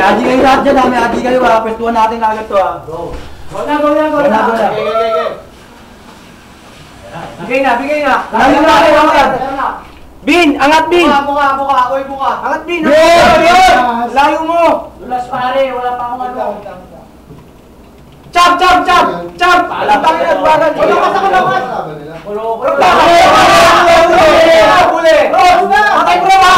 Aji kayo lahat dyan ha, may aji kayo ha. Pwestuhan natin kagad to ha. Go. Go na. Bigay na. Bin! Angat Bin! Buka. Angat Bin! Yun! Layo mo! Lulas pare, wala pa akong ano. Chop! Alam pa rin nagbagan. Wala ka sa kalawas! Ulo! Huli! Patay ko na!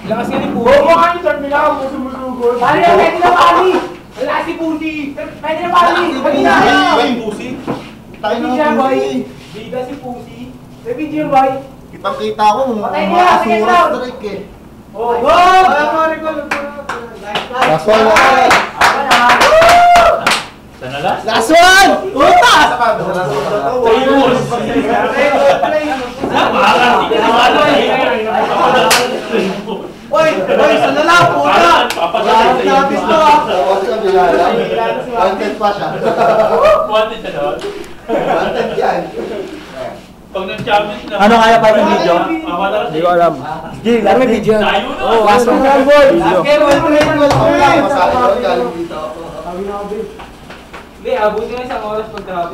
Lakas yan yung pusi. Oo nga yung turn nila, musumulugod. Pwede na pali! Wala si pusi! Pwede na pali! Pwede na! Yung pusi? Tayo na yung pusi. Biga si pusi. May video boy. Kitang-kita ko, patay niya! makasurat strike eh. Oh! Wow! Last one! Last one! Uta! Oy, sana lang, puta! Lapis to ah! Wanted pa siya. Wanted siya doon? Wanted yan. Pag nag-challenge na... Ano kaya pa yung video? Hindi ko alam. Sige, laro may video. Tayo na! Oo, last one na boy! Masahe ko galing dito. Hindi, abutin na isang oras pagka